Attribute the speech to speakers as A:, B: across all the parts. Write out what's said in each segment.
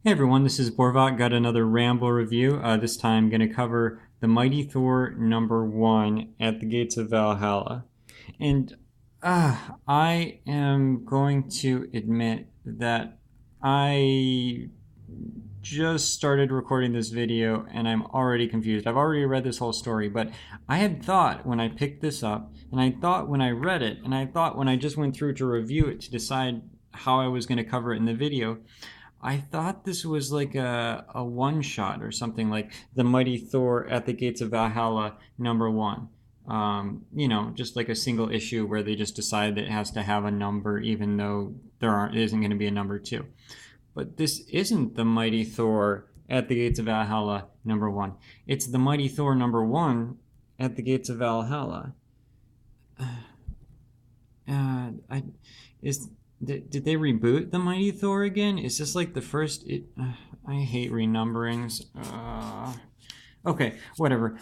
A: Hey everyone, this is Borvat. Got another Ramble review. This time going to cover The Mighty Thor #1 at the Gates of Valhalla. And I am going to admit that I just started recording this video and I'm already confused. I've already read this whole story, but I had thought when I picked this up, and I thought when I read it, and I thought when I just went through to review it to decide how I was going to cover it in the video, I thought this was like a one shot or something like The Mighty Thor at the Gates of Valhalla #1. Just like a single issue where they just decide that it has to have a number, even though there isn't going to be a number two. But this isn't The Mighty Thor at the Gates of Valhalla #1. It's The Mighty Thor #1 at the Gates of Valhalla. I is did they reboot The Mighty Thor again? Is this like the first? I hate renumberings. Okay, whatever.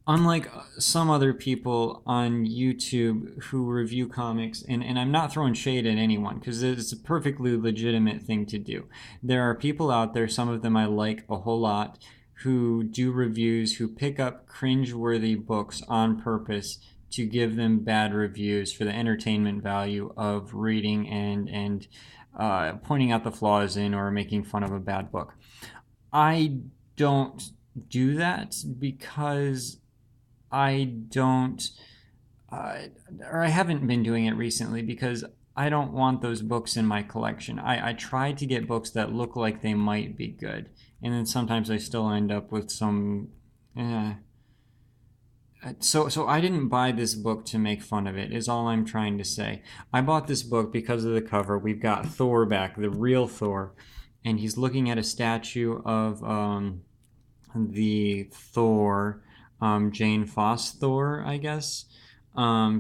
A: Unlike some other people on YouTube who review comics, and I'm not throwing shade at anyone because it's a perfectly legitimate thing to do. There are people out there, some of them I like a whole lot, who do reviews, who pick up cringe-worthy books on purpose to give them bad reviews for the entertainment value of reading and pointing out the flaws in or making fun of a bad book. I don't do that because I don't, or I haven't been doing it recently because I don't want those books in my collection. I try to get books that look like they might be good, and then sometimes I still end up with some. So I didn't buy this book to make fun of it, is all I'm trying to say. I bought this book because of the cover. We've got Thor back, the real Thor, and he's looking at a statue of the Thor, Jane Foss Thor, I guess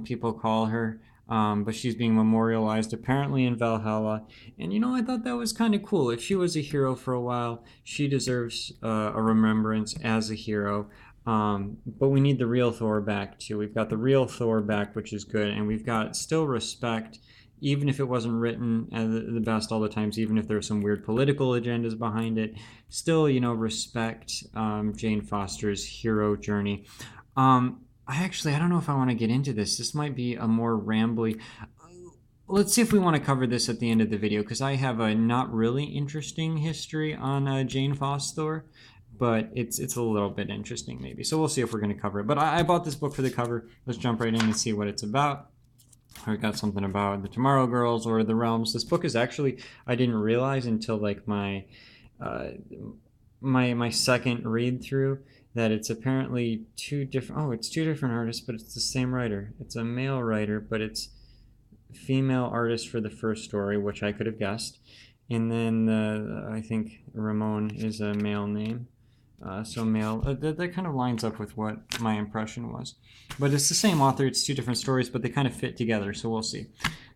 A: people call her. But she's being memorialized apparently in Valhalla. And I thought that was kind of cool. If she was a hero for a while, she deserves a remembrance as a hero. But we need the real Thor back too. We've got the real Thor back, which is good, and we've got still respect, even if it wasn't written at the best all the times, even if there's some weird political agendas behind it. Still, respect Jane Foster's hero journey. I don't know if I want to get into this. This might be a more rambly. Let's see if we want to cover this at the end of the video, because I have a not really interesting history on Jane Foster, but it's a little bit interesting maybe. So we'll see if we're going to cover it. But I bought this book for the cover. Let's jump right in and see what it's about. I got something about the Tomorrow Girls or the Realms. This book is actually, I didn't realize until like my second read through, that it's apparently it's two different artists, but it's the same writer. It's a male writer, but it's female artist for the first story, which I could have guessed. And then I think Ramon is a male name. So male, that kind of lines up with what my impression was. But it's the same author, it's two different stories, but they kind of fit together, so we'll see.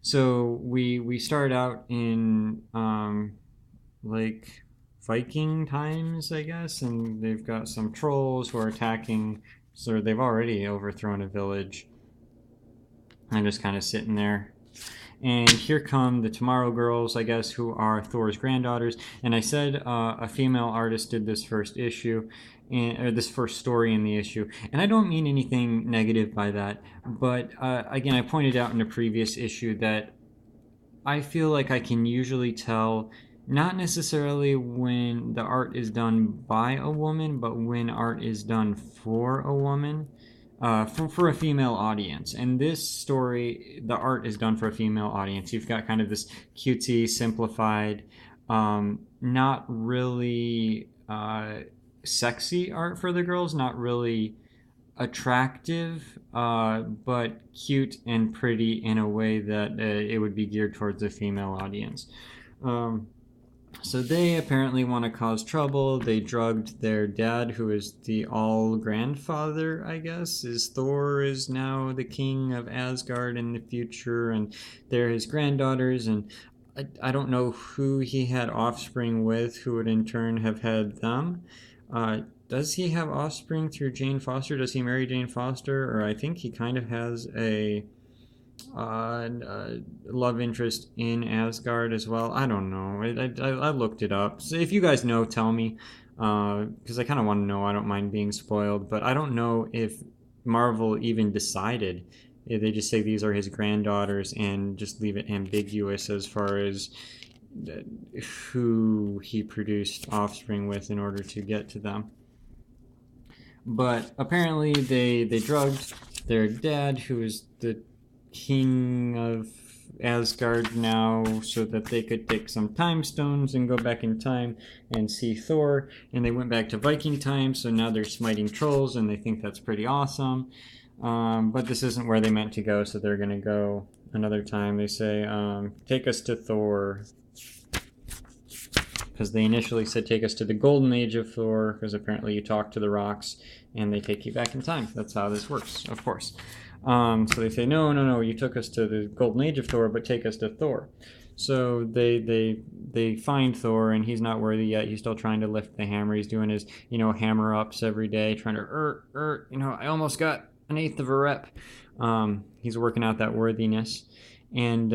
A: So we start out in like Viking times, I guess, and they've got some trolls who are attacking, so they've already overthrown a village. I'm just kind of sitting there. And here come the Tomorrow Girls, I guess, who are Thor's granddaughters. And I said a female artist did this first issue, or this first story in the issue. And I don't mean anything negative by that. But again, I pointed out in a previous issue that I feel like I can usually tell, not necessarily when the art is done by a woman, but when art is done for a woman. For a female audience. And this story, the art is done for a female audience. You've got kind of this cutesy, simplified, not really sexy art for the girls, not really attractive, but cute and pretty in a way that it would be geared towards a female audience. So they apparently want to cause trouble. They drugged their dad, who is the all-grandfather, I guess. Thor is now the king of Asgard in the future, and they're his granddaughters, and I don't know who he had offspring with, who would in turn have had them. Does he have offspring through Jane Foster? Does he marry Jane Foster? Or I think he kind of has a love interest in Asgard as well. I don't know. I looked it up. So if you guys know, tell me, because I kind of want to know. I don't mind being spoiled, but I don't know if Marvel even decided. They just say these are his granddaughters and just leave it ambiguous as far as who he produced offspring with in order to get to them. But apparently they drugged their dad, who is the king of Asgard now, so that they could take some time stones and go back in time and see Thor. And they went back to Viking times, so now they're smiting trolls, and they think that's pretty awesome. But this isn't where they meant to go, so they're going to go another time. They say, take us to Thor. Because they initially said take us to the golden age of Thor, because apparently you talk to the rocks and they take you back in time. That's how this works, of course. So they say, no, you took us to the golden age of Thor, but take us to Thor. So they find Thor, and he's not worthy yet. He's still trying to lift the hammer. He's doing his, hammer ups every day, trying to, I almost got an eighth of a rep. He's working out that worthiness. And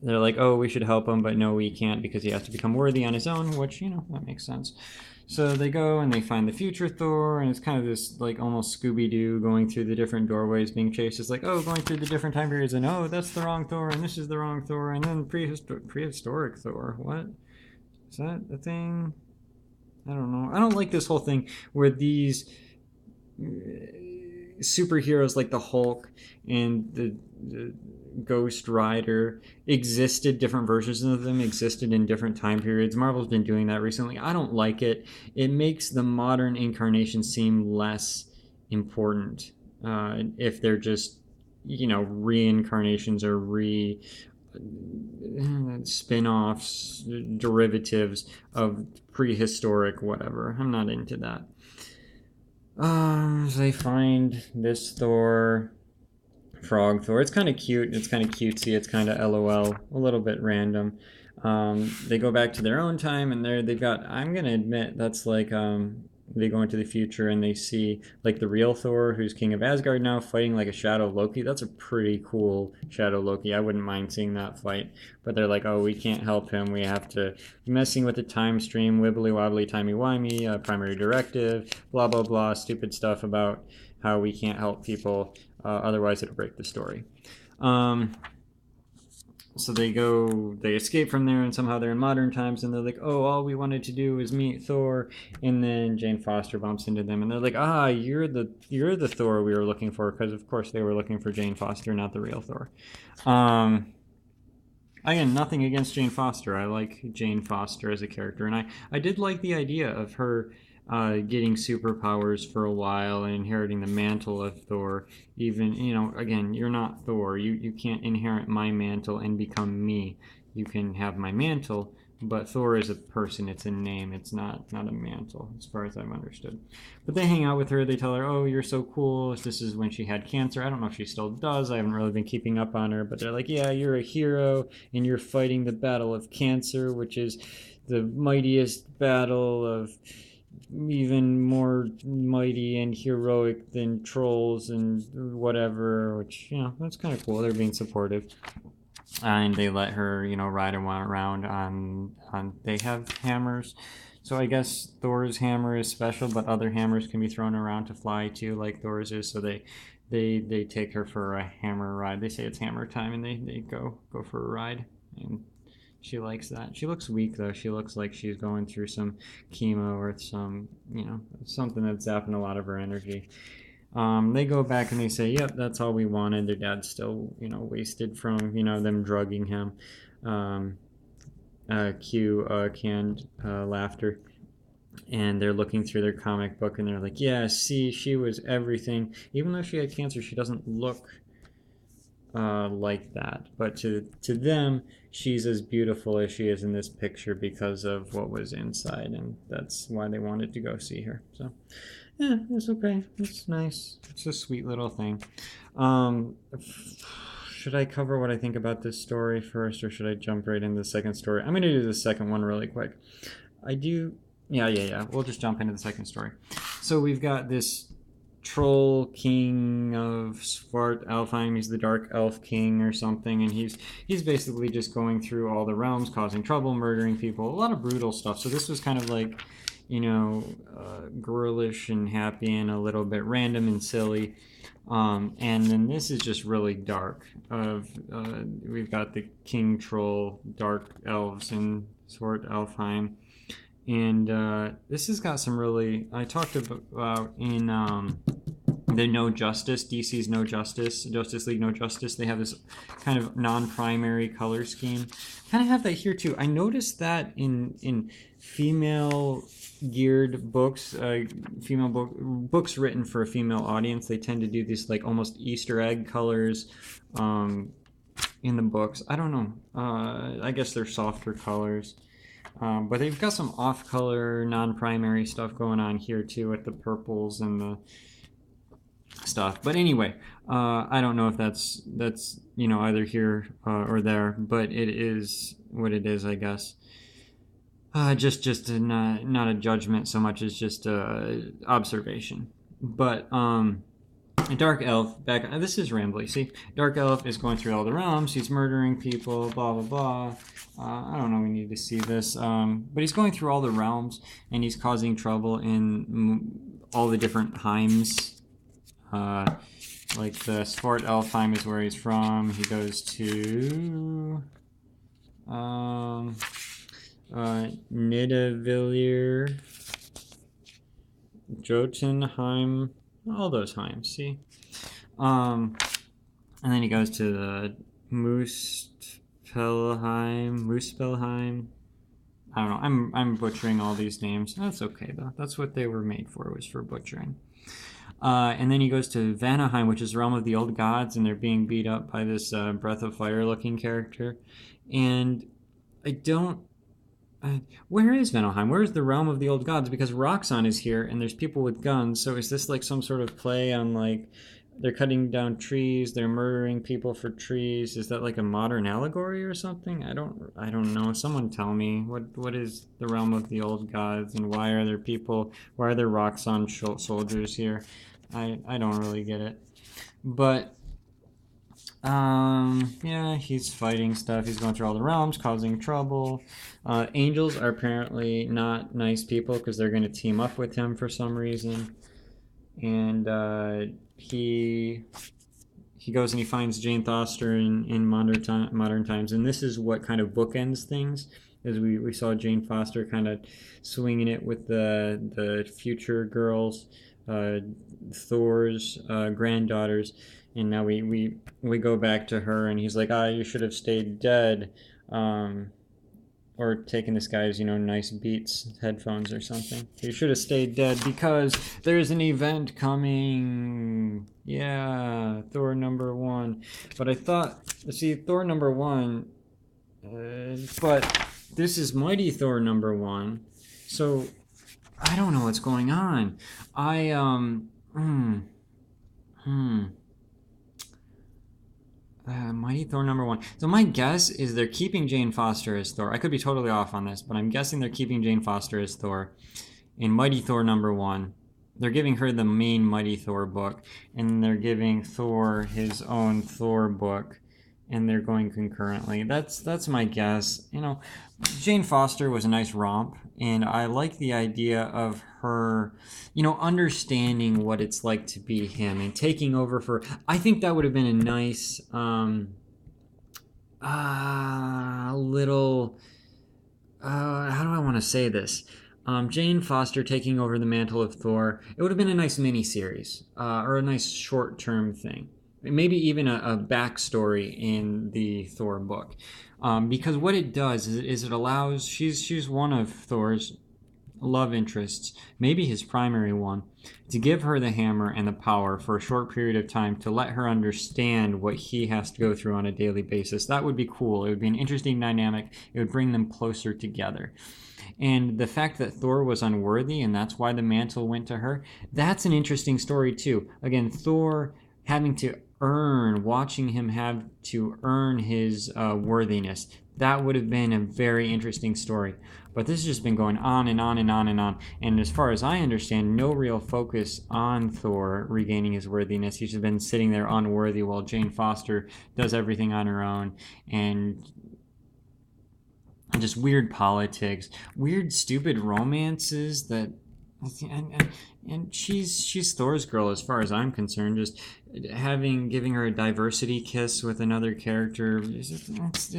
A: they're like, oh, we should help him, but no, we can't because he has to become worthy on his own, which, that makes sense. So they go and they find the future Thor, and it's kind of this, like, almost Scooby-Doo going through the different doorways being chased. It's like, oh, going through the different time periods, and oh, that's the wrong Thor, and this is the wrong Thor, and then prehistoric Thor. What? Is that a thing? I don't know. I don't like this whole thing where these superheroes like the Hulk and the Ghost Rider existed, different versions of them existed in different time periods. Marvel's been doing that recently. I don't like it. It makes the modern incarnation seem less important if they're just, reincarnations or spin-offs, derivatives of prehistoric whatever. I'm not into that. They find this Thor, Frog Thor. It's kind of cute. It's kind of cutesy. It's kind of LOL. A little bit random. They go back to their own time, and they've got. I'm gonna admit that's like they go into the future and they see like the real Thor, who's king of Asgard now, fighting like a Shadow Loki. That's a pretty cool Shadow Loki. I wouldn't mind seeing that fight. But they're like, oh, we can't help him. We have to messing with the time stream, wibbly wobbly, timey wimey, primary directive, blah blah blah, stupid stuff about how we can't help people. Otherwise, it'll break the story. So they escape from there, and somehow they're in modern times, and they're like, oh, all we wanted to do was meet Thor. And then Jane Foster bumps into them, and they're like, you're the Thor we were looking for, because of course they were looking for Jane Foster, not the real Thor. Again, nothing against Jane Foster. I like Jane Foster as a character, and I did like the idea of her getting superpowers for a while and inheriting the mantle of Thor. Even, again, you're not Thor. You can't inherit my mantle and become me. You can have my mantle, but Thor is a person. It's a name. It's not a mantle, as far as I've understood. But they hang out with her. They tell her, oh, you're so cool. This is when she had cancer. I don't know if she still does. I haven't really been keeping up on her. But they're like, yeah, you're a hero, and you're fighting the battle of cancer, which is the mightiest battle of even more mighty and heroic than trolls and whatever, which, that's kind of cool. They're being supportive. And they let her, ride around on they have hammers. So I guess Thor's hammer is special, but other hammers can be thrown around to fly too, like Thor's is. So they take her for a hammer ride. They say it's hammer time, and they go for a ride. And she likes that. She looks weak, though. She looks like she's going through some chemo or some, something that's zapping a lot of her energy. They go back and they say, yep, that's all we wanted. Their dad's still, wasted from, them drugging him. Cue canned laughter. And they're looking through their comic book, and they're like, yeah, see, she was everything. Even though she had cancer, she doesn't look like that. But to them, she's as beautiful as she is in this picture because of what was inside, and that's why they wanted to go see her. So yeah, it's okay. It's nice. It's a sweet little thing. Should I cover what I think about this story first, or should I jump right into the second story? I'm going to do the second one really quick. Yeah. We'll just jump into the second story. So we've got this troll king of Svartalfheim. He's the dark elf king or something, and he's basically just going through all the realms, causing trouble, murdering people, a lot of brutal stuff. So this was kind of like, girlish and happy and a little bit random and silly. And then this is just really dark. We've got the king troll, dark elves in Svartalfheim. And this has got some really, I talked about in the No Justice, DC's No Justice, Justice League No Justice. They have this kind of non-primary color scheme. Kind of have that here too. I noticed that in female geared books, books written for a female audience, they tend to do these like almost Easter egg colors in the books. I don't know. I guess they're softer colors. But they've got some off-color, non-primary stuff going on here too with the purples and the stuff. But anyway, I don't know if that's either here or there, but it is what it is, I guess. Just not a judgment so much as just observation. But Dark Elf, this is rambly, see? Dark Elf is going through all the realms, he's murdering people, blah, blah, blah. I don't know, we need to see this. But he's going through all the realms, and he's causing trouble in all the different Heims. Like the Svartalfheim is where he's from. He goes to Nidavellir, Jotunheim, all those Heims, see? And then he goes to the Muspelheim. I don't know. I'm butchering all these names. That's okay though. That's what they were made for, was for butchering. And then he goes to Vanaheim, which is the realm of the old gods, and they're being beat up by this Breath of Fire looking character. And I don't. Where is Vanaheim? Where is the realm of the old gods? Because Roxxon is here, and there's people with guns. So is this like some sort of play on like they're cutting down trees, they're murdering people for trees? Is that like a modern allegory or something? I don't know. Someone tell me what is the realm of the old gods, and why are there Roxxon soldiers here? I don't really get it. But yeah, he's fighting stuff. He's going through all the realms, causing trouble. Angels are apparently not nice people because they're going to team up with him for some reason. And he goes and he finds Jane Foster in modern times, and this is what kind of bookends things. As we saw Jane Foster kind of swinging it with the future girls, Thor's granddaughters. And now we go back to her, and he's like, you should have stayed dead, or taken this guy's, nice Beats headphones or something. You should have stayed dead because there's an event coming. Yeah, Thor #1. But I thought, Thor #1, but this is Mighty Thor #1, so I don't know what's going on. Mighty Thor #1. So my guess is they're keeping Jane Foster as Thor. I could be totally off on this, but I'm guessing they're keeping Jane Foster as Thor in Mighty Thor #1. They're giving her the main Mighty Thor book, and they're giving Thor his own Thor book, and they're going concurrently. That's my guess. Jane Foster was a nice romp, and I like the idea of her, understanding what it's like to be him and taking over for. I think that would have been a nice little. How do I want to say this? Jane Foster taking over the mantle of Thor. It would have been a nice mini-series, or a nice short-term thing. Maybe even a backstory in the Thor book. Because what it does is it allows, she's one of Thor's love interests, maybe his primary one, to give her the hammer and the power for a short period of time to let her understand what he has to go through on a daily basis. That would be cool. It would be an interesting dynamic. It would bring them closer together. And the fact that Thor was unworthy, and that's why the mantle went to her, that's an interesting story too. Again, Thor having to watching him have to earn his worthiness. That would have been a very interesting story. But this has just been going on and on and on and on. And as far as I understand, no real focus on Thor regaining his worthiness. He's just been sitting there unworthy while Jane Foster does everything on her own. And just weird politics, weird stupid romances that and she's Thor's girl as far as I'm concerned. Just giving her a diversity kiss with another character,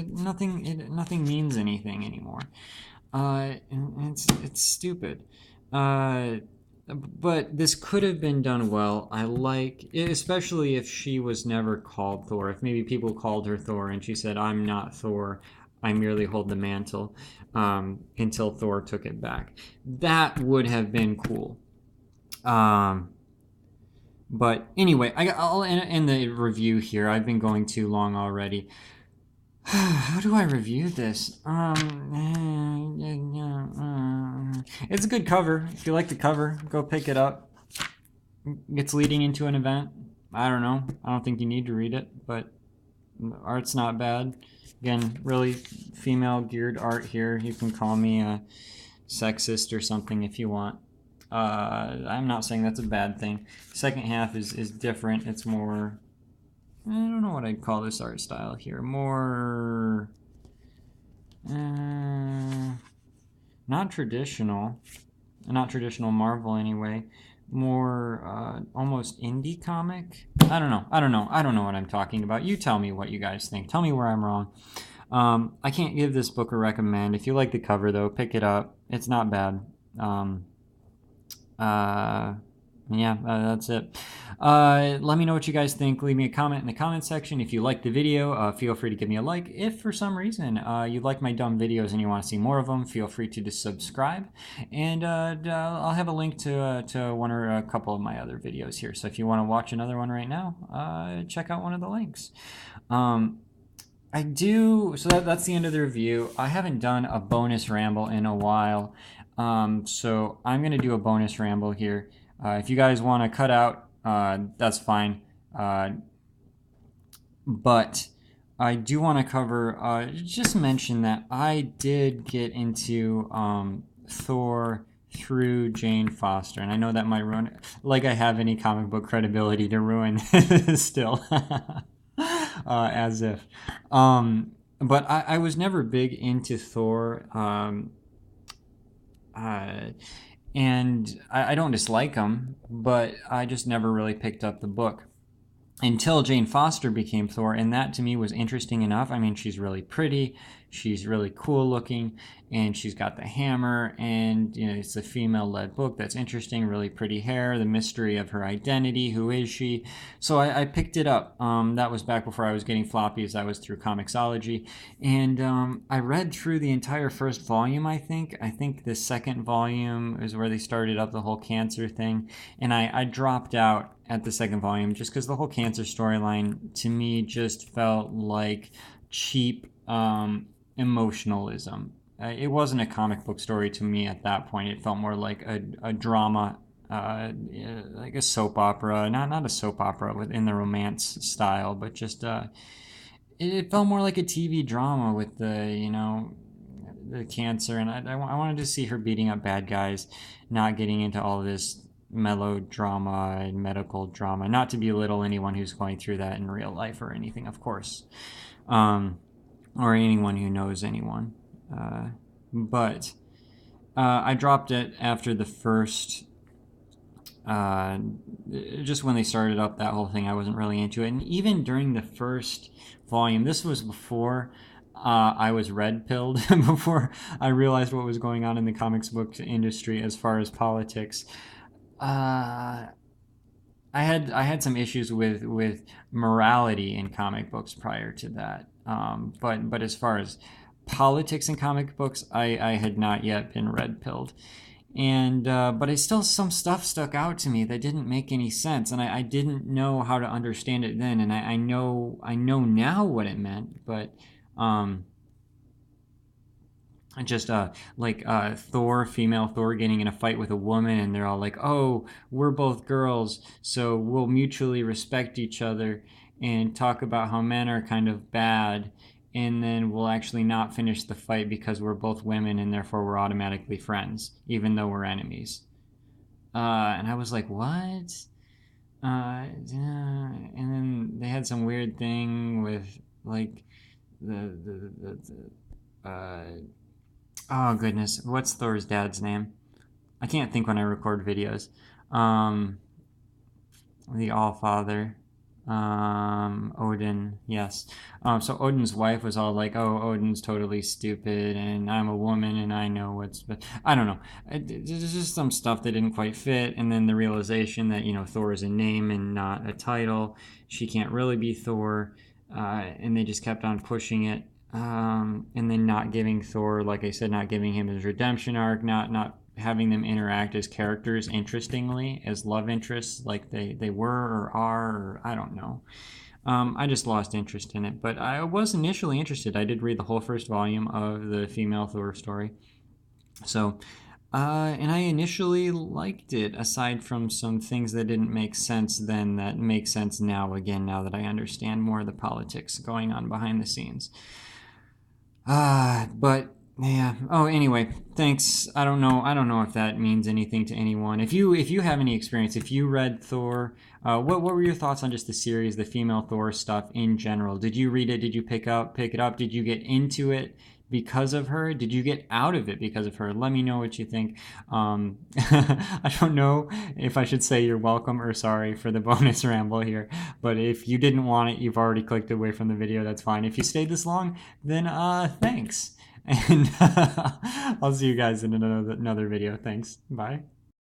A: nothing means anything anymore. It's stupid. But this could have been done well. I like, especially if she was never called Thor. If maybe people called her Thor and she said, "I'm not Thor. I merely hold the mantle," until Thor took it back. That would have been cool. But anyway, I'll end the review here. I've been going too long already. How do I review this? It's a good cover. If you like the cover, go pick it up. It's leading into an event. I don't know. I don't think you need to read it, but art's not bad. Again, really female-geared art here. You can call me a sexist or something if you want. I'm not saying that's a bad thing. Second half is different. It's more... I don't know what I'd call this art style here. More... not traditional. Not traditional Marvel, anyway. More almost indie comic. I don't know what I'm talking about. You tell me what you guys think. Tell me where I'm wrong. I can't give this book a recommend. If you like the cover, though, pick it up. It's not bad. That's it. Let me know what you guys think. Leave me a comment in the comment section. If you like the video, feel free to give me a like. If for some reason you like my dumb videos and you want to see more of them, feel free to just subscribe. And I'll have a link to one or a couple of my other videos here. So if you want to watch another one right now, check out one of the links. So that's the end of the review. I haven't done a bonus ramble in a while. So I'm going to do a bonus ramble here. If you guys want to cut out, that's fine. But I do want to cover, just mention that I did get into Thor through Jane Foster. And I know that might ruin it. Like I have any comic book credibility to ruin still. As if. But I was never big into Thor. And I don't dislike him, but I just never really picked up the book until Jane Foster became Thor, and that to me was interesting enough. I mean, she's really pretty, she's really cool looking, and she's got the hammer, and it's a female-led book that's interesting, really pretty hair, the mystery of her identity, who is she? So I picked it up. That was back before I was getting floppies. That was through Comixology, and I read through the entire first volume, I think. I think the second volume is where they started up the whole cancer thing, and I dropped out at the second volume just because the whole cancer storyline to me just felt like cheap emotionalism. It wasn't a comic book story to me at that point. It felt more like a drama, like a soap opera. Not a soap opera within the romance style, but just it felt more like a TV drama with the cancer. And I wanted to see her beating up bad guys, not getting into all of this melodrama and medical drama. Not to belittle anyone who's going through that in real life or anything, of course, or anyone who knows anyone. But I dropped it after the first, just when they started up that whole thing, I wasn't really into it. And even during the first volume, this was before I was red-pilled, before I realized what was going on in the comics book industry as far as politics. I had some issues with morality in comic books prior to that. But as far as politics in comic books, I had not yet been red-pilled. And but some stuff stuck out to me that didn't make any sense, and I didn't know how to understand it then, and I know now what it meant, but just female Thor getting in a fight with a woman, and they're all like, "Oh, we're both girls, so we'll mutually respect each other." and talk about how men are kind of bad, and then we'll actually not finish the fight because we're both women and therefore we're automatically friends, even though we're enemies. And I was like, what? And then they had some weird thing with like the oh goodness, what's Thor's dad's name? I can't think when I record videos. Um, the Allfather, Odin, yes. So Odin's wife was all like, "Oh, Odin's totally stupid, and I'm a woman, and I know what's." But I don't know. There's just some stuff that didn't quite fit, and then the realization that Thor is a name and not a title. She can't really be Thor, and they just kept on pushing it. And then not giving Thor, like I said, not giving him his redemption arc, not having them interact as characters interestingly, as love interests, like they were or are, or I don't know. I just lost interest in it, but I was initially interested. I did read the whole first volume of the female Thor story. So, and I initially liked it, aside from some things that didn't make sense then that make sense now again, now that I understand more of the politics going on behind the scenes. But yeah. Oh, anyway, thanks. I don't know. I don't know if that means anything to anyone. If you have any experience, if you read Thor, what were your thoughts on just the series, the female Thor stuff in general? Did you read it? Did you pick it up? Did you get into it because of her? Did you get out of it because of her? Let me know what you think. I don't know if I should say you're welcome or sorry for the bonus ramble here, but if you didn't want it, you've already clicked away from the video. That's fine. If you stayed this long, then thanks. And I'll see you guys in another video. Thanks. Bye.